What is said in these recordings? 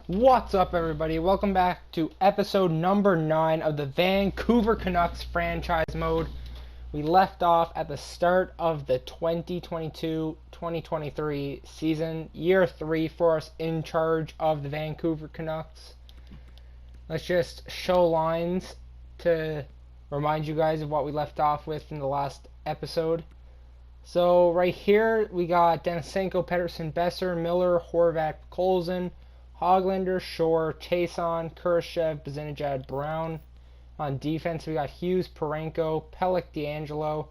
What's up, everybody? Welcome back to episode number 9 of the Vancouver Canucks franchise mode. We left off at the start of the 2022-2023 season, year 3 for us in charge of the Vancouver Canucks. Let's just show lines to remind you guys of what we left off with in the last episode. So right here we got Denisenko, Pettersson, Besser, Miller, Horvat, Colson, Hoglander, Shore, Chason, Kurashev, Zibanejad, Brown. On defense, we got Hughes, Parenko, Pelech, D'Angelo,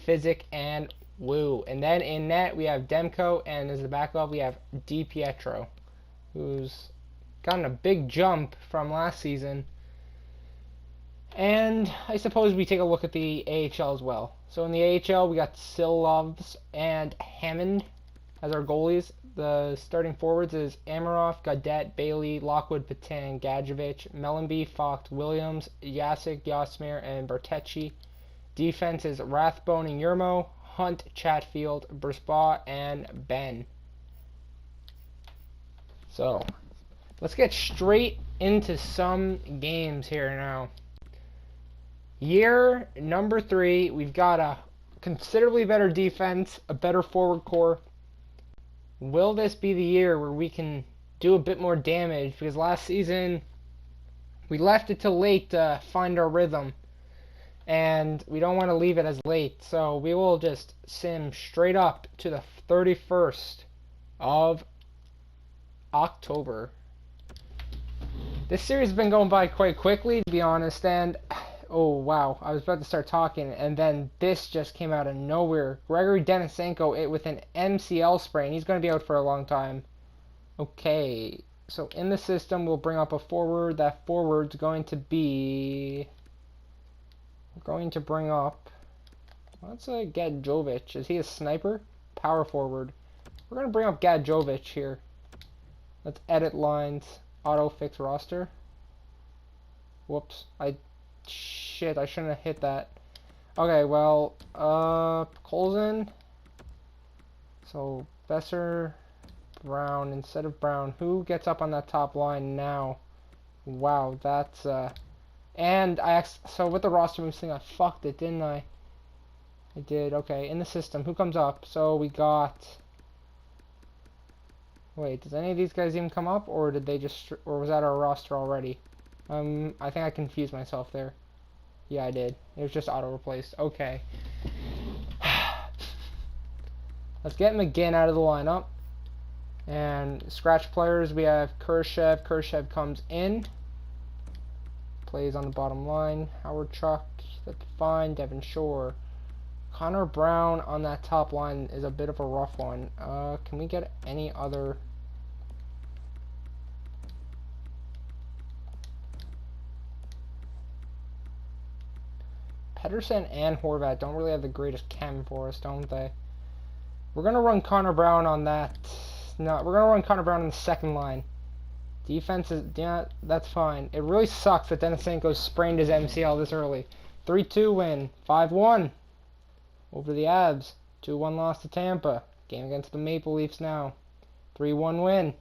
Physic, and Wu. And then in net, we have Demko, and as the backup, we have DiPietro, who's gotten a big jump from last season. And I suppose we take a look at the AHL as well. So in the AHL, we got Silovs and Hammond as our goalies. The starting forwards is Amarov, Gaudette, Bailey, Lockwood, Patan, Gadjevich, Mellenby, Focht, Williams, Jacek, Yasmir, and Bertecci. Defense is Rathbone and Yermo, Hunt, Chatfield, Brisbaugh, and Ben. So, let's get straight into some games here now. Year number 3, we've got a considerably better defense, a better forward core. Will this be the year where we can do a bit more damage? Because last season, we left it till late to find our rhythm. And we don't want to leave it as late. So we will just sim straight up to the 31st of October. This series has been going by quite quickly, to be honest. And oh, wow. I was about to start talking, and then this just came out of nowhere. Gregory Denisenko with an MCL sprain. He's going to be out for a long time. Okay. So in the system, we'll bring up a forward. That forward's going to be... We're going to bring up... Let's say Gadjovich. Is he a sniper? Power forward. We're going to bring up Gadjovich here. Let's edit lines. Auto fix roster. Whoops. Shit, I shouldn't have hit that. Okay, well, Colson. So, Besser, Brown instead of Brown. Who gets up on that top line now? Wow, that's, and so with the roster moves thing, I fucked it, didn't I? I did, okay, in the system. Who comes up? So, we got... Wait, does any of these guys even come up, or did they just, or was that our roster already? I think I confused myself there. Yeah, I did. It was just auto-replaced. Okay. Let's get McGinn out of the lineup. And scratch players, we have Kurashev. Kurashev comes in. Plays on the bottom line. Howard Chuck, that's fine. Devin Shore. Connor Brown on that top line is a bit of a rough one. Can we get any other... Pettersson and Horvat don't really have the greatest chem for us, don't they? We're going to run Connor Brown on that. No, we're going to run Connor Brown on the second line. Defense is... Yeah, that's fine. It really sucks that Denisenko sprained his MCL this early. 3-2 win. 5-1 over the Avs. 2-1 loss to Tampa. Game against the Maple Leafs now. 3-1 win.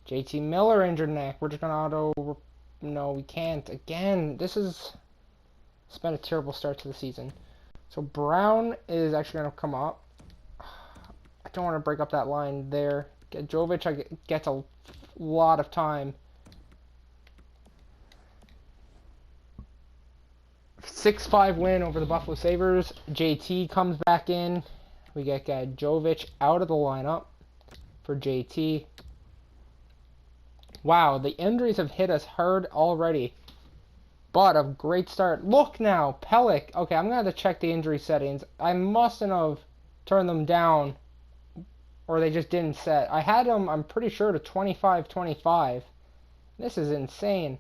JT Miller injured neck. We're just going to auto... No, we can't. Again, this is... It's been a terrible start to the season. So Brown is actually going to come up. I don't want to break up that line there. Jovic gets a lot of time. 6-5 win over the Buffalo Sabres. JT comes back in. We get Jovic out of the lineup for JT. Wow, the injuries have hit us hard already. But a great start. Look now, Pelech. Okay, I'm going to have to check the injury settings. I mustn't have turned them down, or they just didn't set. I had them, I'm pretty sure, to 25-25. This is insane.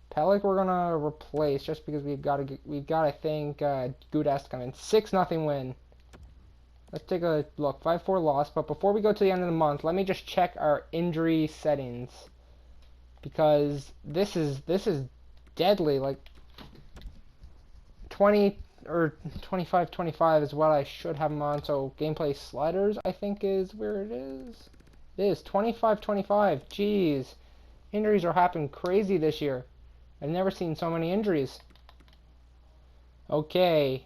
Pelech we're going to replace just because we've got, I think, Gudas to come in. 6-0 win. Let's take a look. 5-4 loss. But before we go to the end of the month, let me just check our injury settings. Because this is deadly. Like 20 or 25-25 is what I should have them on. So gameplay sliders, I think, is where it is. It is 25-25. Jeez. Injuries are happening crazy this year. I've never seen so many injuries. Okay.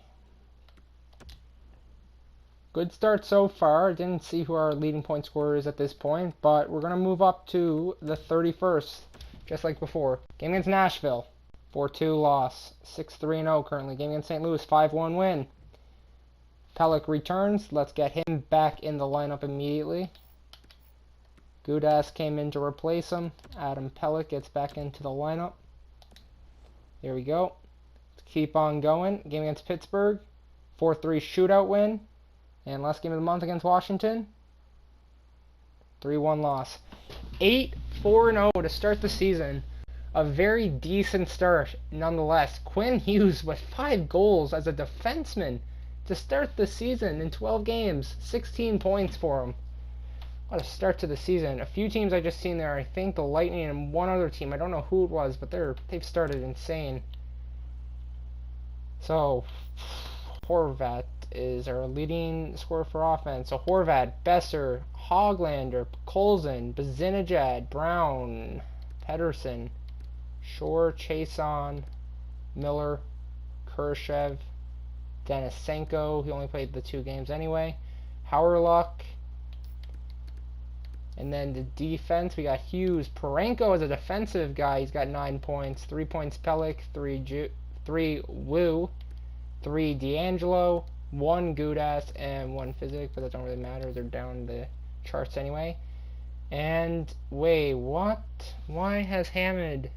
Good start so far. Didn't see who our leading point scorer is at this point, but we're going to move up to the 31st, just like before. Game against Nashville, 4-2 loss. 6-3-0 currently. Game against St. Louis, 5-1 win. Pelech returns. Let's get him back in the lineup immediately. Gudas came in to replace him. Adam Pelech gets back into the lineup. There we go. Let's keep on going. Game against Pittsburgh, 4-3 shootout win. And last game of the month against Washington, 3-1 loss. 8-4-0 to start the season. A very decent start nonetheless. Quinn Hughes with 5 goals as a defenseman to start the season in 12 games. 16 points for him. What a start to the season. A few teams I just seen there. I think the Lightning and one other team. I don't know who it was, but they've started insane. So, Horvat is our leading scorer for offense. So Horvat, Besser, Hoglander, Colson, Bazinajad, Brown, Pedersen, Shore, Chason, Miller, Khrushchev, Denisenko. He only played the 2 games anyway. Hauerluck. And then the defense, we got Hughes. Parenko is a defensive guy. He's got 9 points. 3 points Pelech, 3 Wu, 3 D'Angelo, 1 Gudas, and 1 Physic, but that don't really matter. They're down the charts anyway. And wait, what? Why has Hammond?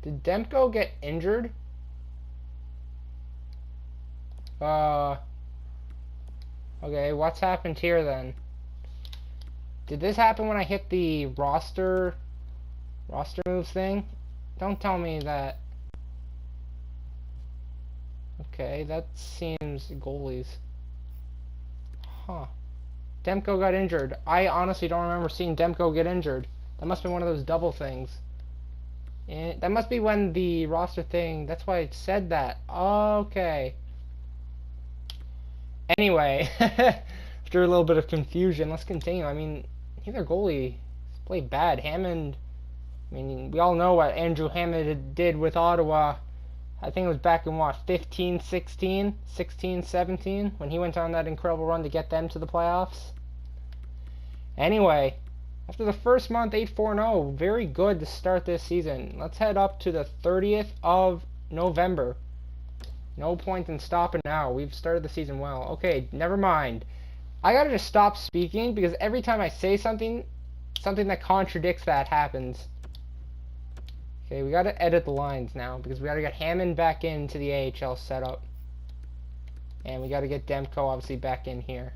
Did Demko get injured? Okay, what's happened here then? Did this happen when I hit the roster moves thing? Don't tell me that. Okay, that seems goalies. Huh. Demko got injured. I honestly don't remember seeing Demko get injured. That must be one of those double things. And that must be when the roster thing, that's why it said that. Okay. Anyway, after a little bit of confusion, let's continue. I mean, neither goalie played bad. Hammond, I mean, we all know what Andrew Hammond did with Ottawa. I think it was back in, what, 15-16? 16-17? When he went on that incredible run to get them to the playoffs. Anyway, after the first month, 8-4-0. Very good to start this season. Let's head up to the 30th of November. No point in stopping now. We've started the season well. Okay, never mind. I gotta just stop speaking because every time I say something that contradicts that happens. Okay, we gotta edit the lines now because we gotta get Hammond back into the AHL setup. And we gotta get Demko obviously back in here.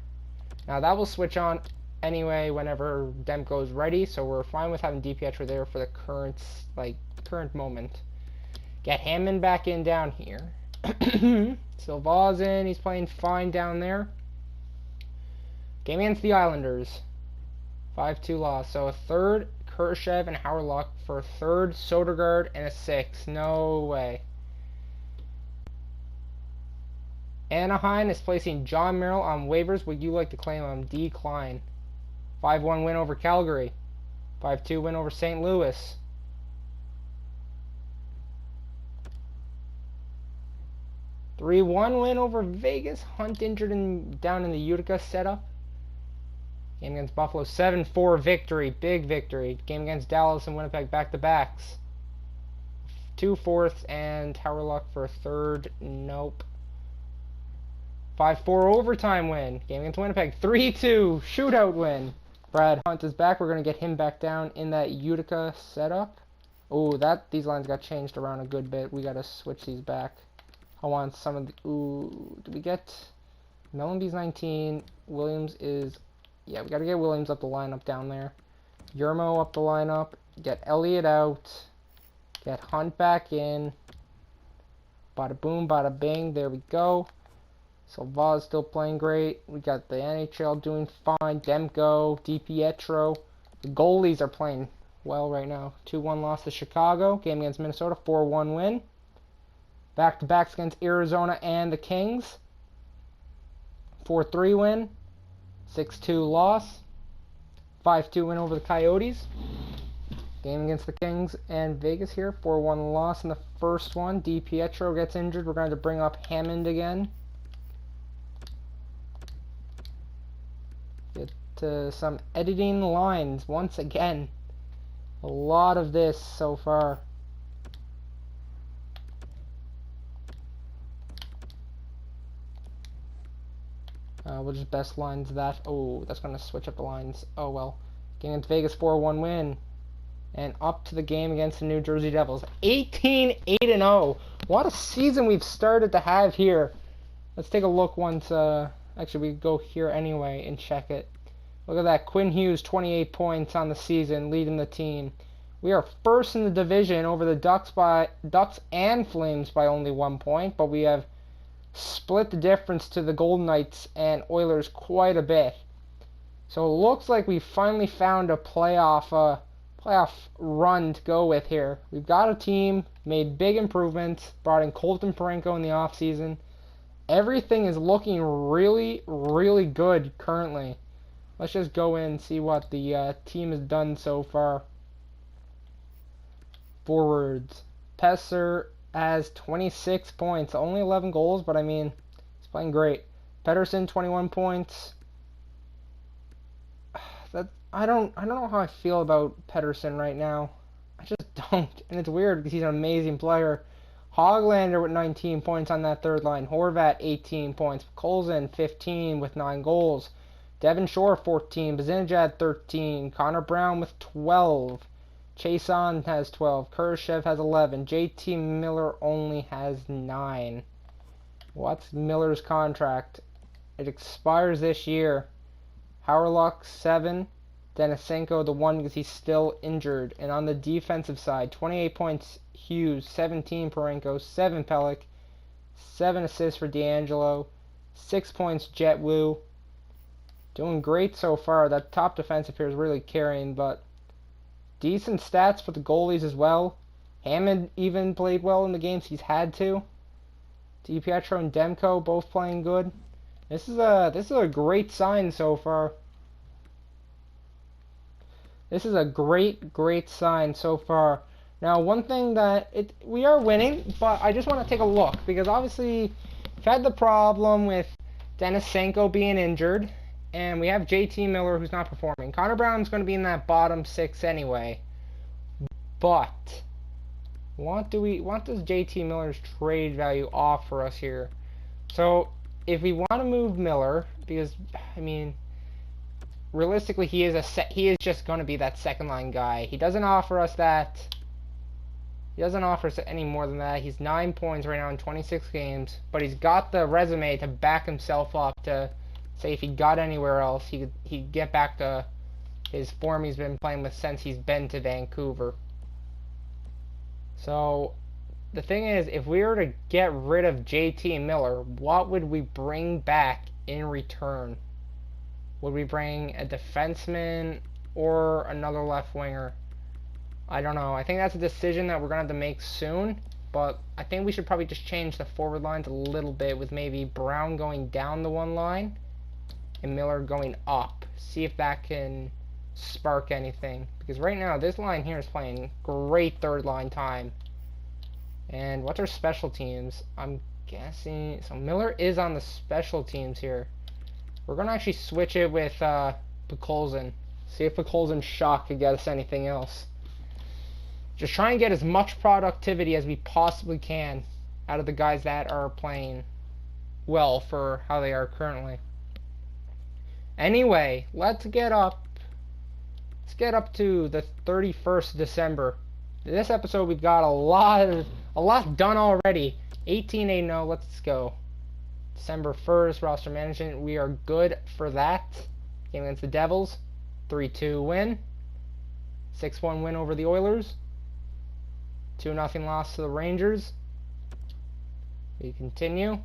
Now that will switch on anyway whenever Demko is ready, so we're fine with having DiPietro there for the current moment. Get Hammond back in down here. Silva's in, he's playing fine down there. Game against the Islanders. 5-2 loss. So a third Khrushchev and Hauerluck for a third Sodergaard and a 6. No way. Anaheim is placing John Merrill on waivers. Would you like to claim him? Decline. 5-1 win over Calgary. 5-2 win over St. Louis. 3-1 win over Vegas. Hunt injured down in the Utica setup. Game against Buffalo, 7-4 victory. Big victory. Game against Dallas and Winnipeg, back-to-backs. 2 fourths and Hauerluck for a third. Nope. 5-4 overtime win. Game against Winnipeg, 3-2 shootout win. Brad Hunt is back. We're going to get him back down in that Utica setup. Oh, these lines got changed around a good bit. We got to switch these back. I want some of the... Ooh, do we get... Mellenby's 19. Williams is... Yeah, we got to get Williams up the lineup down there. Yermo up the lineup. Get Elliott out. Get Hunt back in. Bada boom, bada bing. There we go. Silva's still playing great. We got the NHL doing fine. Demko, DiPietro. The goalies are playing well right now. 2-1 loss to Chicago. Game against Minnesota. 4-1 win. Back-to-backs against Arizona and the Kings. 4-3 win, 6-2 loss, 5-2 win over the Coyotes. Game against the Kings and Vegas here, 4-1 loss in the first one. DiPietro gets injured. We're going to bring up Hammond again. Get to some editing lines once again. A lot of this so far. We'll just best lines that. Oh, that's going to switch up the lines. Oh well. Game against Vegas, 4-1 win. And up to the game against the New Jersey Devils. 18-8-0. What a season we've started to have here. Let's take a look once. Actually, we go here anyway and check it. Look at that. Quinn Hughes, 28 points on the season, leading the team. We are first in the division over the Ducks and Flames by only 1 point, but we have split the difference to the Golden Knights and Oilers quite a bit. So it looks like we finally found a playoff run to go with here. We've got a team, made big improvements, brought in Colton Parayko in the offseason. Everything is looking really, really good currently. Let's just go in and see what the team has done so far. Forwards. Pesser has 26 points, only 11 goals, but I mean, he's playing great. Pettersson, 21 points. I don't know how I feel about Pettersson right now. I just don't, and it's weird because he's an amazing player. Hoglander with 19 points on that third line. Horvat, 18 points. Colson, 15 with 9 goals. Devin Shore, 14. Bazinajad, 13. Connor Brown with 12. Chason has 12. Khrushchev has 11. JT Miller only has 9. What's Miller's contract? It expires this year. Howrluck, 7. Denisenko, the 1 because he's still injured. And on the defensive side, 28 points Hughes, 17 Parayko, 7 Pelech, 7 assists for D'Angelo, 6 points Jet Wu. Doing great so far. That top defensive here is really carrying, but decent stats for the goalies as well. Hammond even played well in the games he's had to. DiPietro and Demko both playing good. This is a great sign so far. This is a great sign so far. Now, one thing that we are winning, but I just want to take a look because obviously we've had the problem with Denisenko being injured, and we have JT Miller who's not performing. Connor Brown's going to be in that bottom 6 anyway. But what does JT Miller's trade value offer us here? So if we want to move Miller, because I mean, realistically, he is just going to be that second line guy. He doesn't offer us that. He doesn't offer us any more than that. He's 9 points right now in 26 games, but he's got the resume to back himself up to say if he got anywhere else, he'd get back to his form he's been playing with since he's been to Vancouver. So the thing is, if we were to get rid of JT Miller, what would we bring back in return? Would we bring a defenseman or another left winger? I don't know. I think that's a decision that we're going to have to make soon. But I think we should probably just change the forward lines a little bit with maybe Brown going down the one line and Miller going up. See if that can spark anything. Because right now, this line here is playing great third line time. And what's our special teams? I'm guessing... So Miller is on the special teams here. We're going to actually switch it with Pekolzin. See if Pekolzin's shot could get us anything else. Just try and get as much productivity as we possibly can out of the guys that are playing well for how they are currently. Anyway, let's get up to the 31st of December. This episode we've got a lot done already. 18-8-0, let's go. December 1st, roster management, we are good for that. Game against the Devils, 3-2 win. 6-1 win over the Oilers. 2-0 loss to the Rangers. We continue.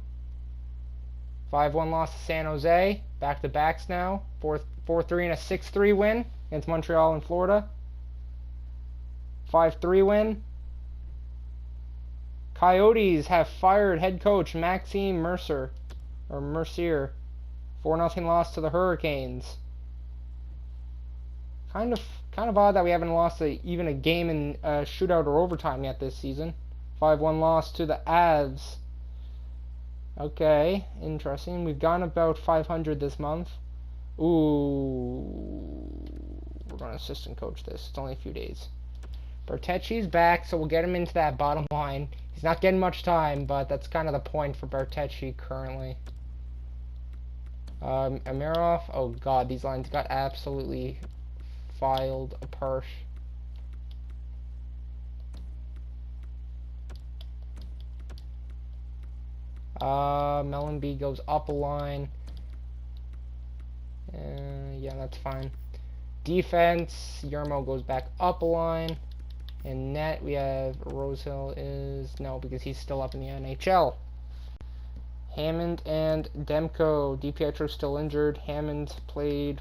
5-1 loss to San Jose. Back-to-backs now. 4-3 and a 6-3 win against Montreal and Florida. 5-3 win. Coyotes have fired head coach Maxime Mercier. 4-0 loss to the Hurricanes. Kind of odd that we haven't lost even a game in shootout or overtime yet this season. 5-1 loss to the Avs. Okay, interesting. We've gone about 500 this month. Ooh, we're going to assistant coach this. It's only a few days. Bertecci's back, so we'll get him into that bottom line. He's not getting much time, but that's kind of the point for Bertecci currently. Amirov, oh god, these lines got absolutely filed apart. Mellenby goes up a line. Yeah, that's fine. Defense, Yermo goes back up a line. And net, we have Rosehill is... No, because he's still up in the NHL. Hammond and Demko. DiPietro's still injured. Hammond's played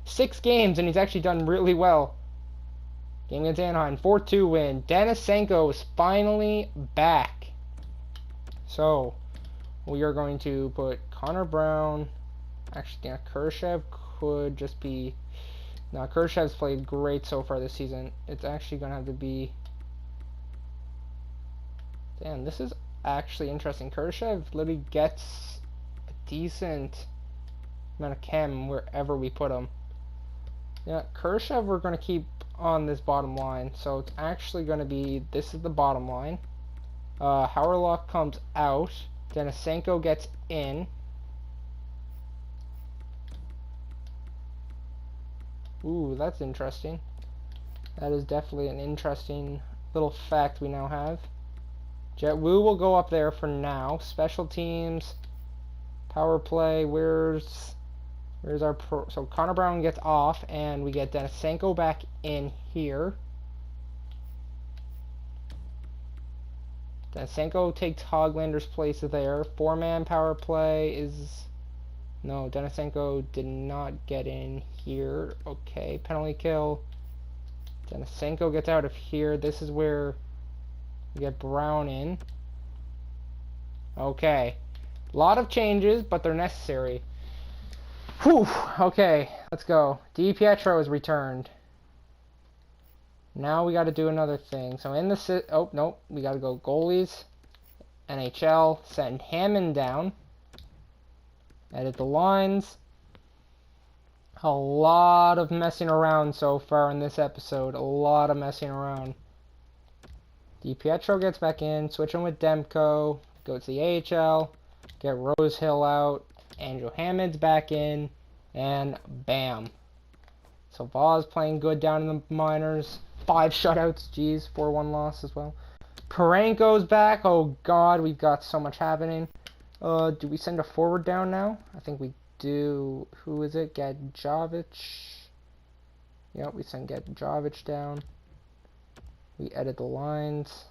6 games, and he's actually done really well. Game against Anaheim, 4-2 win. Denisenko is finally back. So, we are going to put Connor Brown. Actually, yeah, Khrushchev could just be... No, Khrushchev's played great so far this season. It's actually going to have to be... Damn, this is actually interesting. Khrushchev literally gets a decent amount of chem wherever we put him. Yeah, Khrushchev we're going to keep on this bottom line. So it's actually going to be... This is the bottom line. Howerlock comes out. Denisenko gets in. Ooh, that's interesting. That is definitely an interesting little fact we now have. Jet Wu will go up there for now. Special teams, power play. Where's our pro? So Connor Brown gets off, and we get Denisenko back in here. Denisenko takes Hoglander's place there. 4-man power play is... No, Denisenko did not get in here. Okay, penalty kill. Denisenko gets out of here. This is where we get Brown in. Okay. A lot of changes, but they're necessary. Whew. Okay, let's go. DiPietro is returned. Now we got to do another thing. So in the... Oh, nope. We got to go goalies. NHL. Send Hammond down. Edit the lines. A lot of messing around so far in this episode. A lot of messing around. DiPietro gets back in. Switch him with Demko. Go to the AHL. Get Rosehill out. Andrew Hammond's back in. And bam. So Vaugh's playing good down in the minors. 5 shutouts. Jeez. 4-1 loss as well. Parenko's back. Oh god, we've got so much happening. Do we send a forward down now? I think we do. Who is it? Gadjovic. Yep, we send Gadjovic down. We edit the lines.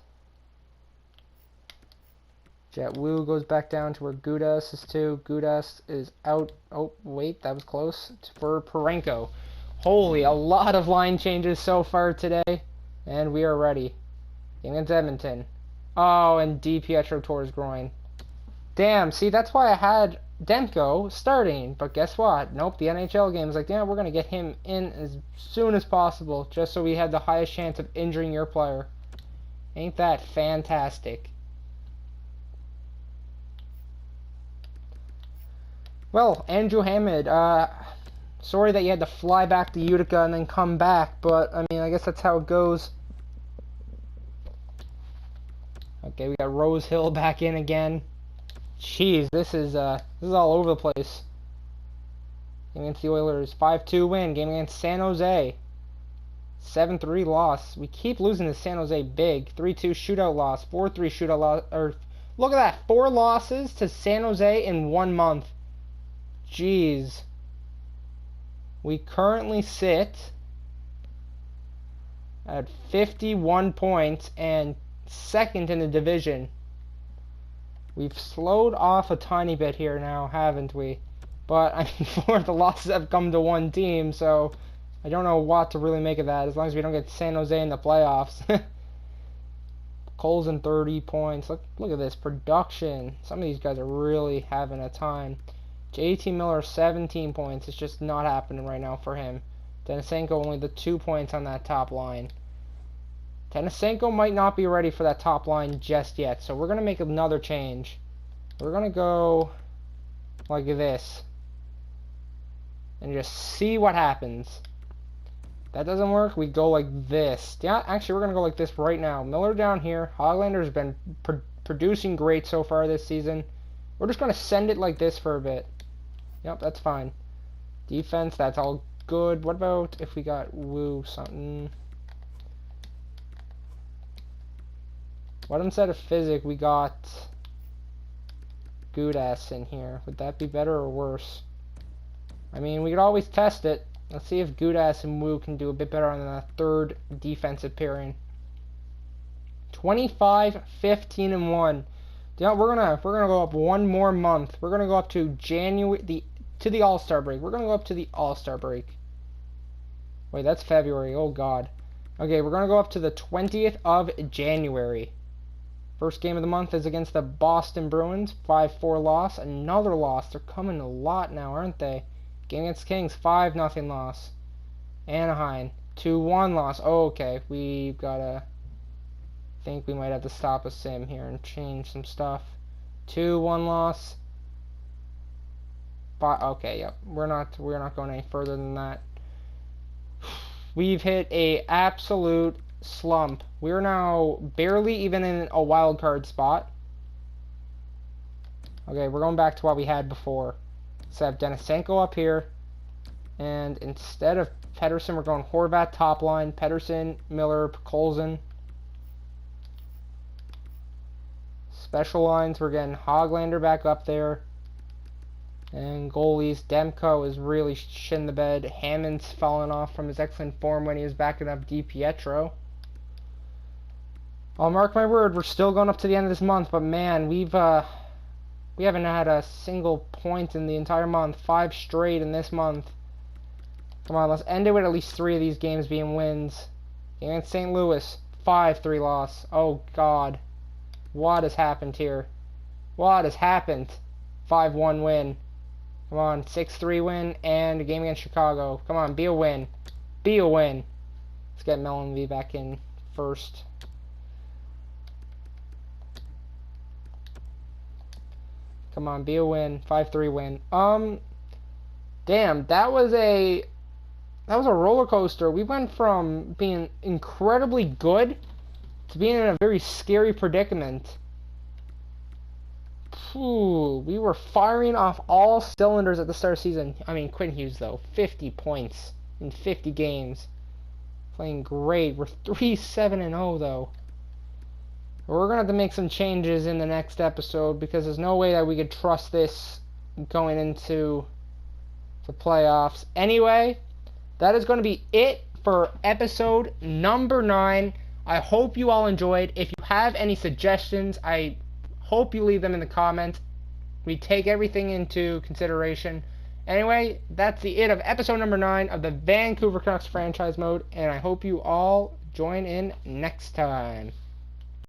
Jet Wu goes back down to where Gudas is to. Gudas is out. Oh, wait, that was close. It's for Parenko. Holy, a lot of line changes so far today. And we are ready. Game against Edmonton. Oh, and DiPietro tore his groin. Damn, see, that's why I had Demko starting. But guess what? Nope, the NHL game is like, yeah, we're going to get him in as soon as possible. Just so we have the highest chance of injuring your player. Ain't that fantastic? Well, Andrew Hammond, sorry that you had to fly back to Utica and then come back. But, I mean, I guess that's how it goes. Okay, we got Rosehill back in again. Jeez, this is all over the place. Game against the Oilers, 5-2 win. Game against San Jose, 7-3 loss. We keep losing to San Jose big. 3-2 shootout loss, 4-3 shootout loss. Or look at that, 4 losses to San Jose in 1 month. Jeez. We currently sit at 51 points and second in the division. We've slowed off a tiny bit here now, haven't we? But, I mean, 4 of the losses have come to one team, so I don't know what to really make of that, as long as we don't get San Jose in the playoffs. Cole's in 30 points. Look at this production. Some of these guys are really having a time. JT Miller, 17 points. It's just not happening right now for him. Denisenko, only the 2 points on that top line. Denisenko might not be ready for that top line just yet, so we're going to make another change. We're going to go like this. And just see what happens. That doesn't work, we go like this. Yeah, actually, we're going to go like this right now. Miller down here. Hoglander's been producing great so far this season. We're just going to send it like this for a bit. Yep, that's fine. Defense, that's all good. What about if we got Woo something? What instead of Physic, we got Gudas in here? Would that be better or worse? I mean, we could always test it. Let's see if Gudas and Woo can do a bit better on the third defensive pairing. 25, 15, and 1. Yeah, we're gonna go up one more month. We're gonna go up to the All-Star break. We're gonna go up to the All-Star break. Wait, that's February. Oh God. Okay, we're gonna go up to the 20th of January. First game of the month is against the Boston Bruins. 5-4 loss. Another loss. They're coming a lot now, aren't they? Game against Kings. 5-0 loss. Anaheim. 2-1 loss. Oh, okay, we've gotta. Think we might have to stop a sim here and change some stuff. 2-1 loss. Okay, yep. We're not going any further than that. We've hit a absolute slump. We're now barely even in a wild card spot. Okay, we're going back to what we had before. So I have Denisenko up here, and instead of Pettersson, we're going Horvat top line. Pettersson, Miller, Colson. Special lines, we're getting Hoglander back up there. And goalies, Demko is really shitting the bed. Hammond's fallen off from his excellent form when he was backing up DiPietro. I'll mark my word, we're still going up to the end of this month, but man, we haven't had a single point in the entire month. 5 straight in this month. Come on, let's end it with at least 3 of these games being wins. Against St. Louis, 5-3 loss. Oh God. What has happened here? What has happened? 5-1 win. Come on, 6-3 win, and a game against Chicago. Come on, be a win. Be a win. Let's get Melonby back in first. Come on, be a win. 5-3 win. Damn, that was a roller coaster. We went from being incredibly good to being in a very scary predicament. We were firing off all cylinders at the start of the season. I mean, Quinn Hughes, though. 50 points in 50 games. Playing great. We're 3-7-0, though. We're going to have to make some changes in the next episode because there's no way that we could trust this going into the playoffs. Anyway, that is going to be it for episode number 9. I hope you all enjoyed. If you have any suggestions, I hope you leave them in the comments. We take everything into consideration. Anyway, that's the it of episode number 9 of the Vancouver Canucks franchise mode, and I hope you all join in next time.